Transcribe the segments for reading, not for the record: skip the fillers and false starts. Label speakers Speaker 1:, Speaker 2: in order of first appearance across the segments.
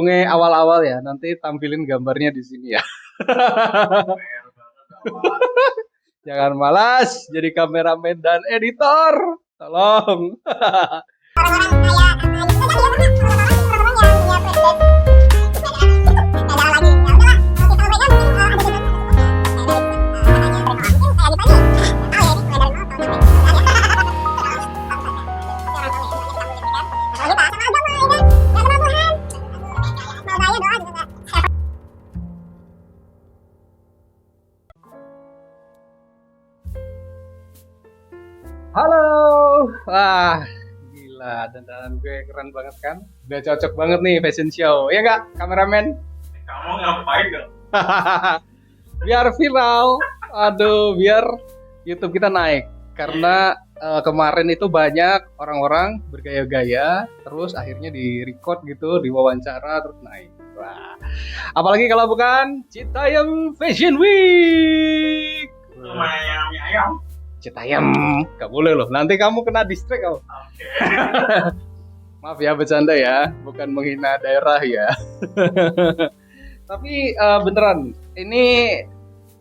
Speaker 1: Awal-awal ya, nanti tampilin gambarnya di sini ya. Jangan malas jadi kameramen dan editor. Tolong. Halo. Wah, gila, dandanan gue keren banget kan? Udah cocok banget nih fashion show. Ya enggak, kameramen?
Speaker 2: Kamu ngapain dong?
Speaker 1: Biar viral. Aduh, biar YouTube kita naik. Karena kemarin itu banyak orang-orang bergaya-gaya, terus akhirnya di-record gitu, diwawancara terus naik. Wah. Apalagi kalau bukan Citayam Fashion Week.
Speaker 2: Lumayan ayam.
Speaker 1: Citayam, gak boleh loh. Nanti kamu kena distract kamu.
Speaker 2: Oke.
Speaker 1: Maaf ya bercanda ya, bukan menghina daerah ya. Tapi beneran, ini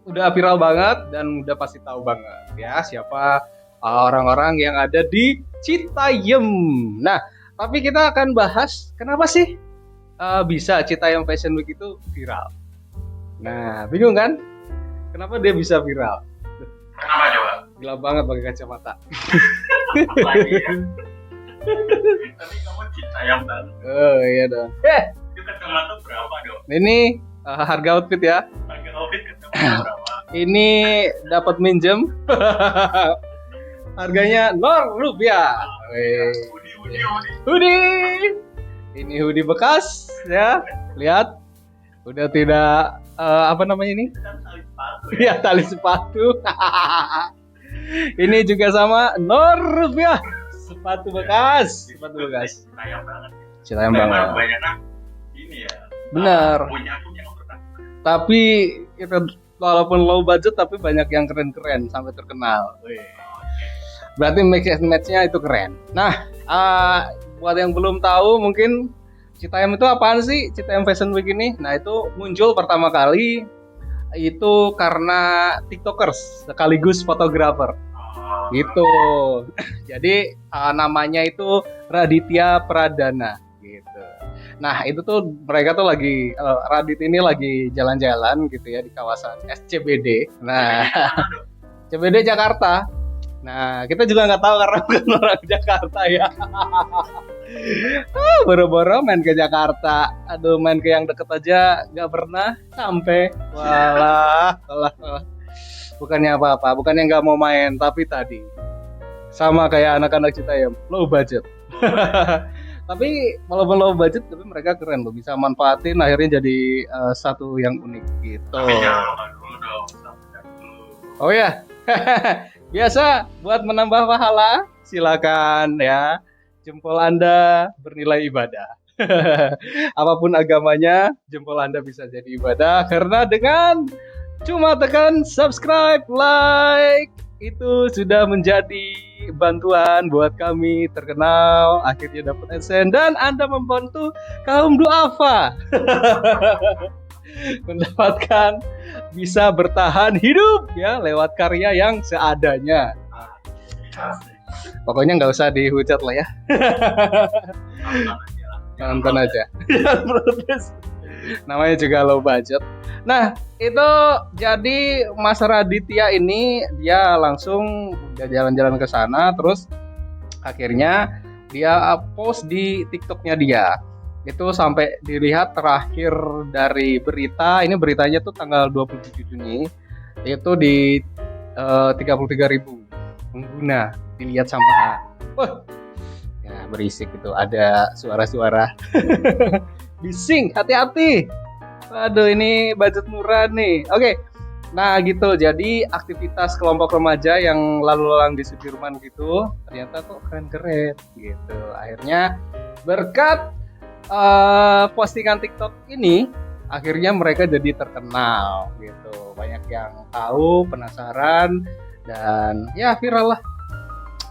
Speaker 1: udah viral banget dan udah pasti tahu banget ya siapa orang-orang yang ada di Citayam. Nah, tapi kita akan bahas kenapa sih bisa Citayam Fashion Week itu viral. Nah, bingung kan? Kenapa dia bisa viral?
Speaker 2: Kenapa coba?
Speaker 1: Gila banget pakai kacamata.
Speaker 2: Lagi ya. Tapi kamu Citayam kan?
Speaker 1: Oh iya dong.
Speaker 2: Itu kacamata berapa dong?
Speaker 1: Ini harga outfit ya.
Speaker 2: Harga outfit kacamata berapa?
Speaker 1: Ini dapat minjem. Harganya Rp0. Hoodie. Ini hoodie bekas ya. Lihat. Udah tidak apa namanya ini?
Speaker 2: Itu kan tali sepatu ya?
Speaker 1: Iya, tali sepatu. Ini juga sama Rp0. Sepatu bekas.
Speaker 2: Citayam banget.
Speaker 1: Citayam
Speaker 2: Memang
Speaker 1: banget.
Speaker 2: kebanyakan ini ya.
Speaker 1: Benar.
Speaker 2: Punya orang.
Speaker 1: Tapi itu walaupun low budget tapi banyak yang keren-keren sampai terkenal. Berarti mix and match-nya itu keren. Nah, buat yang belum tahu mungkin Citayam itu apaan sih? Citayam Fashion Week ini. Nah, itu muncul pertama kali itu karena TikTokers sekaligus fotografer. Gitu. Jadi namanya itu Raditya Pradana gitu. Nah, itu tuh mereka tuh lagi Radit ini lagi jalan-jalan gitu ya di kawasan SCBD. Nah, CBD Jakarta. Nah, kita juga nggak tahu karena bukan orang Jakarta ya. Boro-boro main ke Jakarta. Aduh, main ke yang deket aja nggak pernah sampai. Walah. Bukannya apa-apa, bukannya nggak mau main, tapi tadi sama kayak anak-anak Citayam, low budget. Tapi walaupun low budget, tapi mereka keren loh, bisa manfaatin akhirnya jadi satu yang unik gitu.
Speaker 2: Tapi jangan lupa dulu dong.
Speaker 1: Oh ya, biasa buat menambah pahala, silakan ya. Jempol Anda bernilai ibadah. Apapun agamanya, jempol Anda bisa jadi ibadah karena dengan cuma tekan subscribe, like, itu sudah menjadi bantuan buat kami terkenal, akhirnya dapat AdSense dan Anda membantu kaum duafa mendapatkan bisa bertahan hidup ya lewat karya yang seadanya. Pokoknya nggak usah dihujat lah ya. Nonton aja. Protes. Namanya juga low budget. Nah, itu jadi Mas Raditya ini dia langsung udah jalan-jalan ke sana, terus akhirnya dia post di TikToknya dia. Itu sampai dilihat terakhir dari berita, ini beritanya tuh tanggal 27 Juni, itu di 33.000 pengguna dilihat sama. Wah, ya berisik itu, ada suara-suara. Bising, hati-hati. Waduh, ini budget murah nih. Oke. Nah, gitu. Jadi aktivitas kelompok remaja yang lalu lalang di Sudirman gitu, ternyata kok keren-keren gitu. Akhirnya berkat postingan TikTok ini, akhirnya mereka jadi terkenal gitu. Banyak yang tahu, penasaran, dan ya viral lah.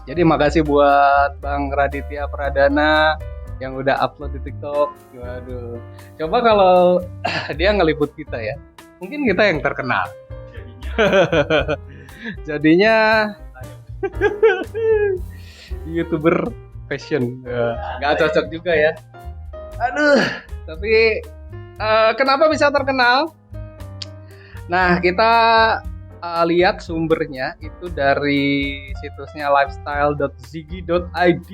Speaker 1: Jadi makasih buat Bang Raditya Pradana yang udah upload di TikTok. Waduh. Coba kalau dia ngeliput kita ya. Mungkin kita yang terkenal.
Speaker 2: Jadinya
Speaker 1: Jadinya YouTuber fashion. Nggak cocok juga ya. Aduh, tapi kenapa bisa terkenal? Nah, kita lihat sumbernya itu dari situsnya lifestyle.ziggy.id.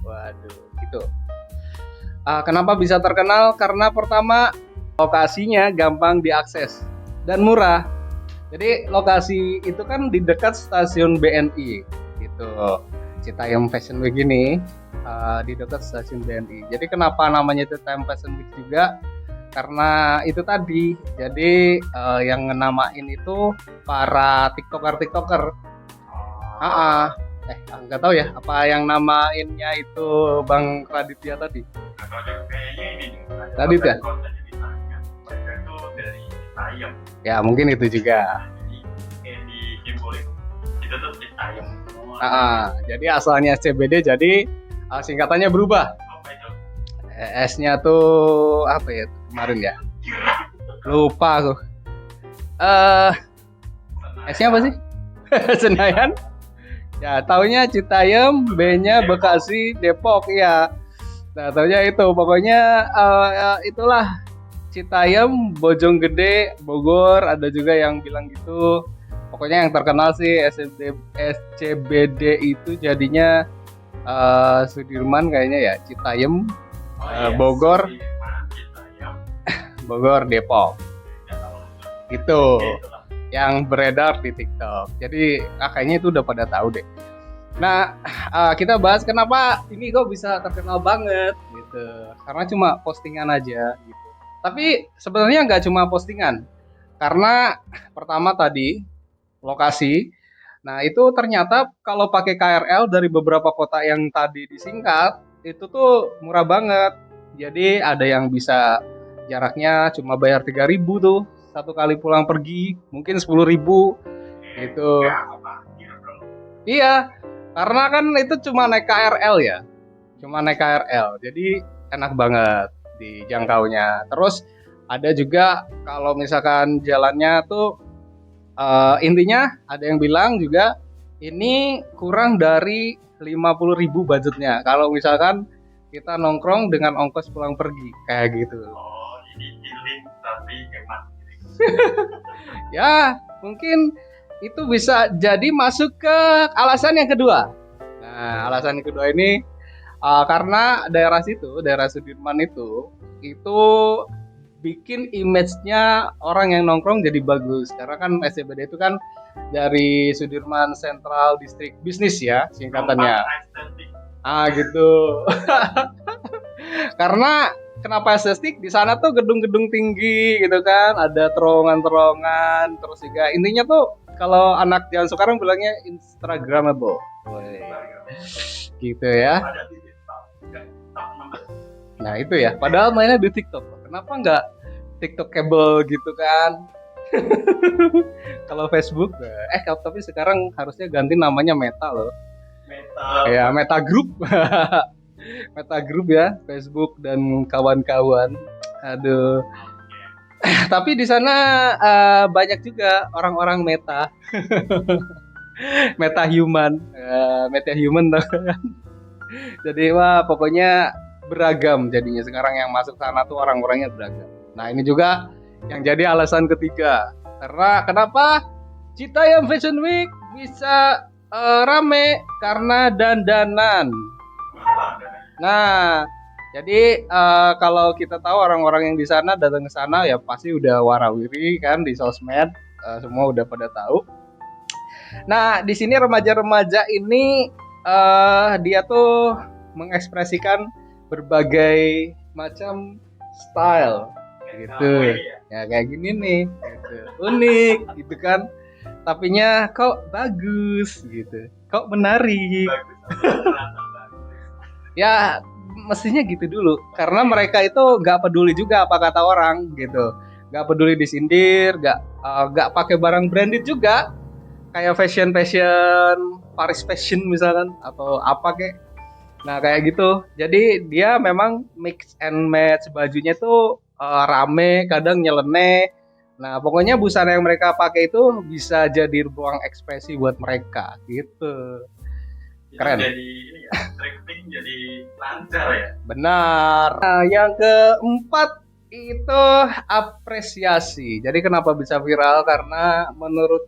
Speaker 1: Waduh, gitu. Kenapa bisa terkenal? Karena pertama lokasinya gampang diakses dan murah. Jadi lokasi itu kan di dekat stasiun BNI, gitu. Citayam Fashion Week ini di dekat stasiun BNI. Jadi kenapa namanya Citayam Fashion Week juga? Karena itu tadi. Jadi yang ngenamain itu para tiktoker. Nggak tahu ya apa yang namainnya itu Bang Raditya tadi.
Speaker 2: kayaknya ini
Speaker 1: Tadi ya?
Speaker 2: kontennya ditanya. Mereka itu dari Citayam.
Speaker 1: Ya mungkin itu juga.
Speaker 2: Jadi kayak di simbolik kita tuh Citayam semua.
Speaker 1: Jadi asalnya CBD, jadi singkatannya berubah.
Speaker 2: Apa itu?
Speaker 1: S-nya tuh apa ya kemarin ya? Lupa aku. S-nya apa sih? Senayan. Ya, taunya Citayam, B-nya Bekasi, Depok ya. Nah, taunya itu. Pokoknya itulah Citayam, Bojonggede, Bogor, ada juga yang bilang gitu. Pokoknya yang terkenal sih SCBD itu jadinya Sudirman kayaknya ya, Citayam, Bogor,
Speaker 2: Citayam.
Speaker 1: Bogor, Depok.
Speaker 2: Nggak tahu.
Speaker 1: Itu
Speaker 2: Itulah.
Speaker 1: yang beredar di TikTok. Jadi kayaknya itu udah pada tahu deh. Nah, kita bahas kenapa ini kok bisa terkenal banget gitu. Karena cuma postingan aja gitu. Tapi sebenarnya nggak cuma postingan. Karena pertama tadi lokasi. Nah, itu ternyata kalau pakai KRL dari beberapa kota yang tadi disingkat, itu tuh murah banget. Jadi ada yang bisa jaraknya cuma bayar 3.000 tuh satu kali pulang pergi, mungkin 10.000 gitu.
Speaker 2: Ya, apa? Gitu, bro.
Speaker 1: Iya, karena kan itu cuma naik KRL ya, cuma naik KRL, jadi enak banget dijangkaunya. Terus ada juga kalau misalkan jalannya tuh intinya ada yang bilang juga ini kurang dari 50.000 budgetnya. Kalau misalkan kita nongkrong dengan ongkos pulang pergi kayak gitu.
Speaker 2: Oh, ini healing tapi hemat.
Speaker 1: Ya, mungkin itu bisa jadi masuk ke alasan yang kedua. Nah, alasan yang kedua ini karena daerah situ, daerah Sudirman itu bikin image-nya orang yang nongkrong jadi bagus. Karena kan SCBD itu kan dari Sudirman Central District Business ya, singkatannya. Gitu. Karena kenapa estetik? Di sana tuh gedung-gedung tinggi gitu kan, ada terowongan-terowongan, terus juga intinya tuh kalau anak zaman sekarang bilangnya Instagramable. Gitu ya. Nah, itu ya. Padahal mainnya di TikTok. Kenapa nggak TikTokable gitu kan? Kalau Facebook tapi sekarang harusnya ganti namanya Meta loh.
Speaker 2: Meta.
Speaker 1: Ya, Meta Group. Meta Group ya, Facebook dan kawan-kawan. Aduh. Tapi di sana banyak juga orang-orang Meta. Meta human. Meta human kan. Jadi pokoknya beragam jadinya. Sekarang yang masuk sana tuh orang-orangnya beragam. Nah, ini juga yang jadi alasan ketiga. Karena kenapa Citayam Fashion Week bisa rame karena dandanan. Nah, jadi kalau kita tahu orang-orang yang di sana datang ke sana ya pasti udah warawiri kan di sosmed, semua udah pada tahu. Nah, di sini remaja-remaja ini dia tuh mengekspresikan berbagai macam style gitu. Ya kayak gini nih, gitu. Unik gitu kan. Tapinya kok bagus gitu. Kok menarik. Ya mestinya gitu dulu karena mereka itu nggak peduli juga apa kata orang gitu, nggak peduli disindir, nggak pakai barang branded juga kayak fashion Paris Fashion misalkan atau apa kek Nah kayak gitu. Jadi dia memang mix and match bajunya tuh rame, kadang nyeleneh. Nah pokoknya busana yang mereka pakai itu bisa jadi ruang ekspresi buat mereka gitu. Keren.
Speaker 2: Jadi ini ya, thrifting jadi lancar ya.
Speaker 1: Benar. Nah, yang keempat itu apresiasi. Jadi kenapa bisa viral? Karena menurut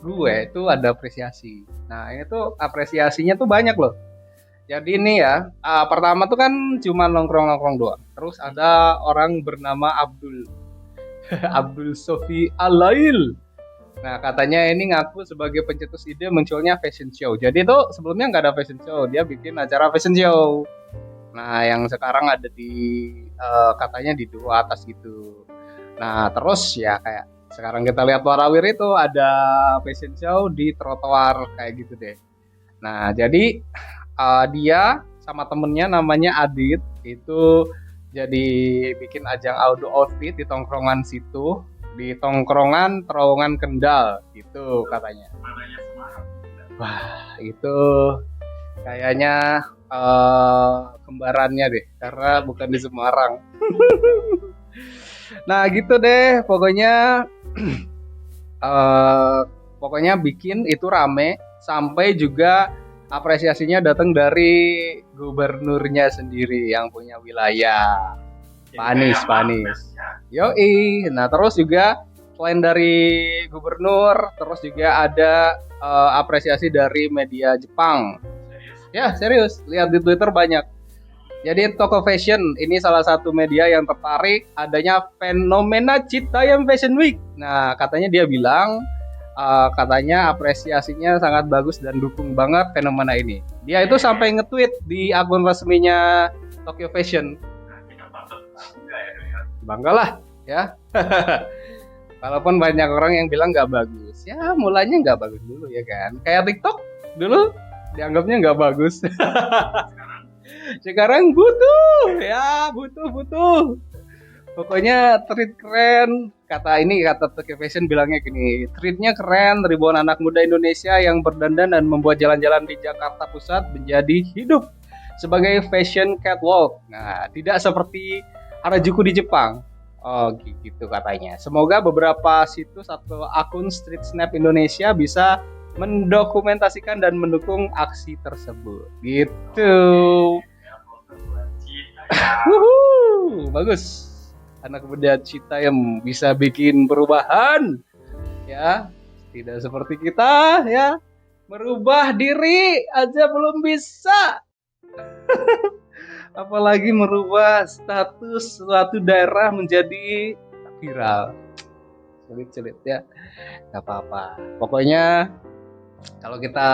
Speaker 1: gue itu ada apresiasi. Nah ini tuh apresiasinya tuh banyak loh. Jadi ini ya, pertama tuh kan cuma nongkrong-nongkrong doang. Terus ada orang bernama Abdul, Abdul Sofi Alail. Nah katanya ini ngaku sebagai pencetus ide munculnya fashion show. Jadi tuh sebelumnya nggak ada fashion show, dia bikin acara fashion show. Nah yang sekarang ada di katanya di dua atas gitu. Nah terus ya kayak sekarang kita lihat warawir itu ada fashion show di trotoar kayak gitu deh. Nah jadi dia sama temennya namanya Adit itu jadi bikin ajang auto outfit di tongkrongan situ, di tongkrongan Terowongan Kendal gitu katanya.
Speaker 2: Mananya Semarang.
Speaker 1: Wah itu kayaknya kembarannya deh karena bukan di Semarang. Nah gitu deh pokoknya pokoknya bikin itu rame sampai juga apresiasinya datang dari gubernurnya sendiri yang punya wilayah. Panis. Yoi. Nah terus juga selain dari gubernur, terus juga ada apresiasi dari media Jepang. Ya serius, lihat di Twitter banyak. Jadi toko fashion ini salah satu media yang tertarik adanya fenomena Citayam Fashion Week. Nah katanya dia bilang katanya apresiasinya sangat bagus dan dukung banget fenomena ini. Dia itu sampai nge-tweet di akun resminya Tokyo Fashion. Bangga lah ya. Walaupun banyak orang yang bilang nggak bagus. Ya mulanya nggak bagus dulu ya kan. Kayak TikTok dulu dianggapnya nggak bagus. Sekarang butuh ya butuh. Pokoknya treat keren. Kata Tokyo Fashion bilangnya gini, treatnya keren, ribuan anak muda Indonesia yang berdandan dan membuat jalan-jalan di Jakarta Pusat menjadi hidup sebagai fashion catwalk. Nah, tidak seperti Harajuku di Jepang. Oh gitu katanya. Semoga beberapa situs atau akun Street Snap Indonesia bisa mendokumentasikan dan mendukung aksi tersebut. Gitu. Bagus. Anak muda Citayam bisa bikin perubahan. Ya, tidak seperti kita ya. Merubah diri aja belum bisa. Apalagi merubah status suatu daerah menjadi viral. Sulit ya. Gak apa-apa. Pokoknya kalau kita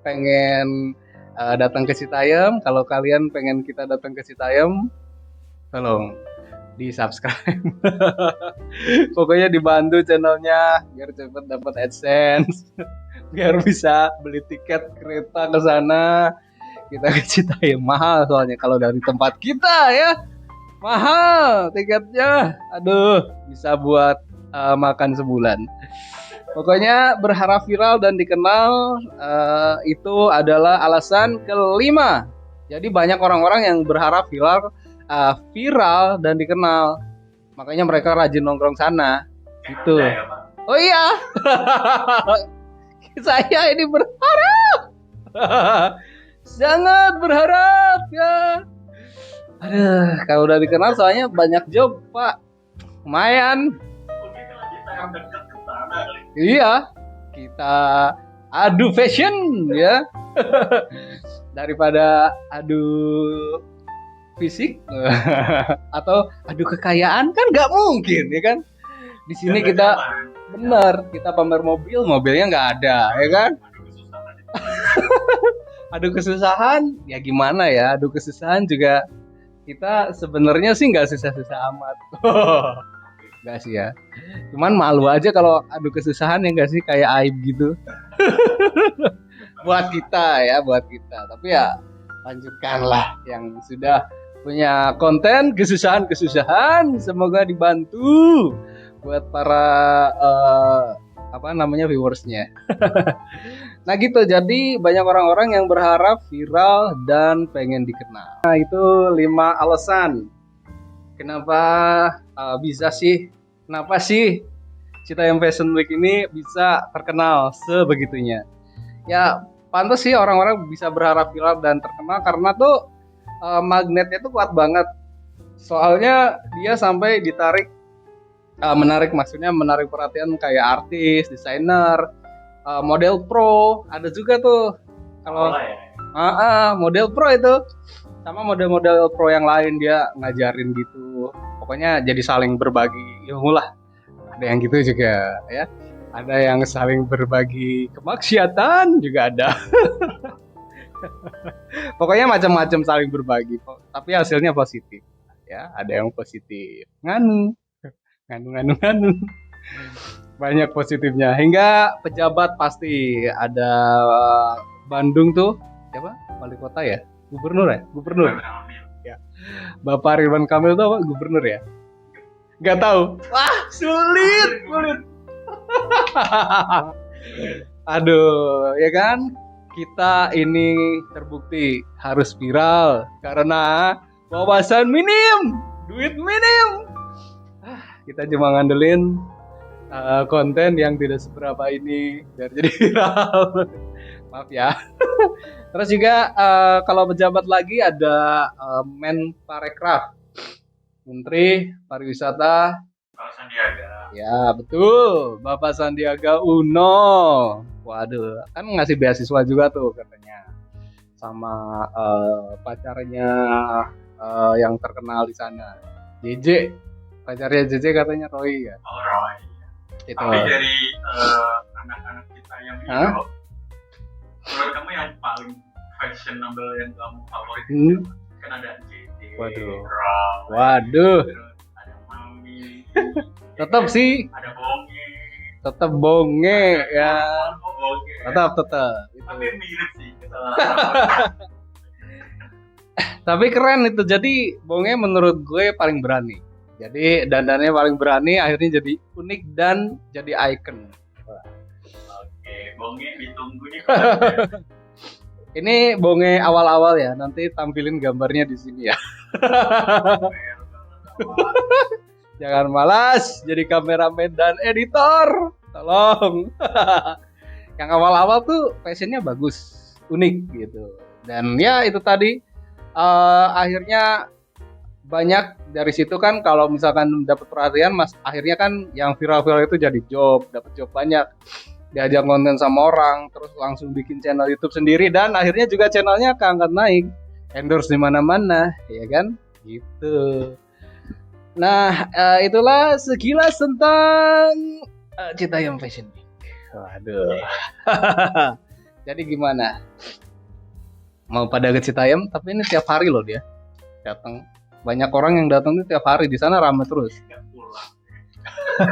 Speaker 1: pengen datang ke Citayam, kalau kalian pengen kita datang ke Citayam, tolong di subscribe. Pokoknya dibantu channelnya biar cepet dapat AdSense, biar bisa beli tiket kereta ke sana. Kita ke Citayam mahal soalnya kalau dari tempat kita ya mahal tiketnya. Aduh bisa buat makan sebulan. Pokoknya berharap viral dan dikenal itu adalah alasan kelima. Jadi banyak orang-orang yang berharap viral dan dikenal, makanya mereka rajin nongkrong sana gitu. Oh iya. Saya ini berharap sangat berharap ya. Aduh kalau udah dikenal soalnya banyak job pak, lumayan. Iya kita adu fashion ya. Daripada adu fisik atau adu kekayaan kan nggak mungkin ya kan. Di sini kita kita pamer mobilnya nggak ada ya kan. Adu kesusahan ya gimana ya, adu kesusahan juga kita sebenarnya sih nggak susah-susah amat. Nggak sih ya, cuman malu aja kalau adu kesusahan ya nggak sih, kayak aib gitu. buat kita tapi ya lanjutkanlah yang sudah punya konten kesusahan, semoga dibantu buat para viewersnya. Nah gitu, jadi banyak orang-orang yang berharap viral dan pengen dikenal. Nah itu 5 alasan kenapa bisa sih, kenapa sih Citayam Fashion Week ini bisa terkenal sebegitunya. Ya pantas sih orang-orang bisa berharap viral dan terkenal karena tuh magnetnya tuh kuat banget. Soalnya dia sampai menarik perhatian kayak artis, desainer, model pro, ada juga tuh kalau model pro itu sama model-model pro yang lain dia ngajarin gitu. Pokoknya jadi saling berbagi ilmu lah. Ada yang gitu juga ya. Ada yang saling berbagi kemaksiatan juga ada. Pokoknya macam-macam saling berbagi, tapi hasilnya positif. Ya, ada yang positif. Nganu. Banyak positifnya. Hingga pejabat pasti ada Bandung tuh, siapa? Wali kota ya? Gubernur. Ya. Bapak Ridwan Kamil tuh apa? Gubernur ya? Gak tahu. Wah, sulit. Aduh, ya kan? Kita ini terbukti harus viral karena wawasan minim, duit minim. Kita cuma ngandelin konten yang tidak seberapa ini biar jadi viral. Maaf ya. Terus juga kalau pejabat lagi ada Menparekraf, Menteri Pariwisata.
Speaker 2: Pak Sandiaga.
Speaker 1: Ya betul, Bapak Sandiaga Uno. Waduh, kan ngasih beasiswa juga tuh katanya sama pacarnya yang terkenal di sana, JJ. Pacarnya JJ katanya Roy ya.
Speaker 2: Oh, Roy.
Speaker 1: Itu.
Speaker 2: Tapi dari anak-anak kita yang itu, menurut kamu yang paling fashionable yang kamu favorit kan ada JJ,
Speaker 1: Waduh.
Speaker 2: Roy,
Speaker 1: Waduh.
Speaker 2: ada Mami,
Speaker 1: Tetap sih.
Speaker 2: ada Bonge.
Speaker 1: Tetap bonge ya.
Speaker 2: Oh, Bonge.
Speaker 1: Tetap.
Speaker 2: Tapi mirip sih kesalahan.
Speaker 1: Tapi keren itu. Jadi bonge menurut gue paling berani. Jadi dandannya paling berani, akhirnya jadi unik dan jadi icon.
Speaker 2: Oke, Bonge ditunggu nih.
Speaker 1: Ini bonge awal-awal ya. Nanti tampilin gambarnya di sini ya. Jangan malas jadi kameramen dan editor. Tolong. Yang awal-awal tuh fashionnya bagus, unik gitu. Dan ya itu tadi akhirnya banyak dari situ kan kalau misalkan dapat perhatian akhirnya kan yang viral-viral itu jadi dapat job banyak. Diajak konten sama orang, terus langsung bikin channel YouTube sendiri dan akhirnya juga channelnya keangkat naik. Endorse di mana-mana, ya kan? Gitu. Nah, itulah sekilas tentang Citayam Fashion Week. Waduh. Jadi gimana? Mau pada ke Citayam, tapi ini tiap hari loh dia datang. Banyak orang yang datang tuh tiap hari, di sana ramai terus.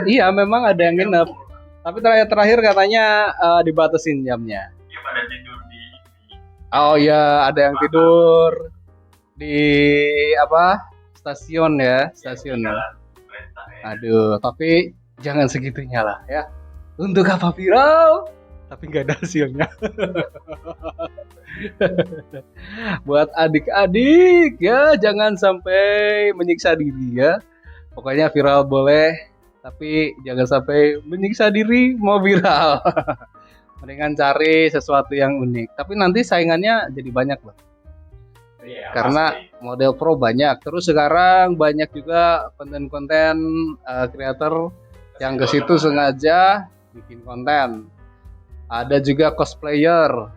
Speaker 1: Iya, memang ada yang nginep. Tapi terakhir katanya dibatasin jamnya.
Speaker 2: Iya, pada tidur di
Speaker 1: Oh iya, ada yang tidur di stasiun ya. Aduh, tapi jangan segitunya lah ya. Untuk apa viral tapi nggak ada hasilnya. Buat adik-adik ya, jangan sampai menyiksa diri ya. Pokoknya viral boleh, tapi jangan sampai menyiksa diri mau viral. Mendingan cari sesuatu yang unik. Tapi nanti saingannya jadi banyak loh.
Speaker 2: Iya,
Speaker 1: Karena
Speaker 2: pasti.
Speaker 1: model pro banyak. Terus sekarang banyak juga konten-konten kreator yang ke situ sengaja bikin konten. Ada juga cosplayer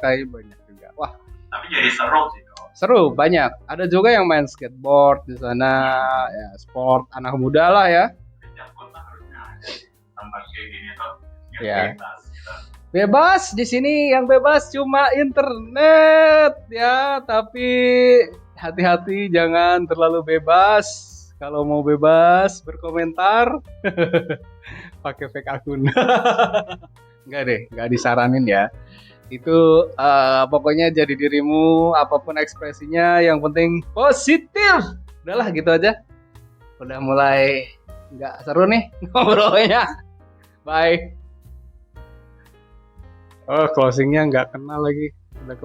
Speaker 1: kayak banyak juga. Wah,
Speaker 2: Tapi jadi seru sih kok.
Speaker 1: seru banyak. Ada juga yang main skateboard di sana, ya sport anak muda lah ya.
Speaker 2: Setiap kota harusnya ada tempat kayak gini tuh yang
Speaker 1: Iya.
Speaker 2: bebas gitu.
Speaker 1: Bebas di sini, yang bebas cuma internet ya, tapi hati-hati jangan terlalu bebas. Kalau mau bebas berkomentar pakai fake akun. Enggak deh, enggak disaranin ya. Itu pokoknya jadi dirimu, apapun ekspresinya, yang penting positif. Udahlah gitu aja. Udah mulai nggak seru nih ngobrolnya. Bye. Oh, closingnya nggak kenal lagi. Udah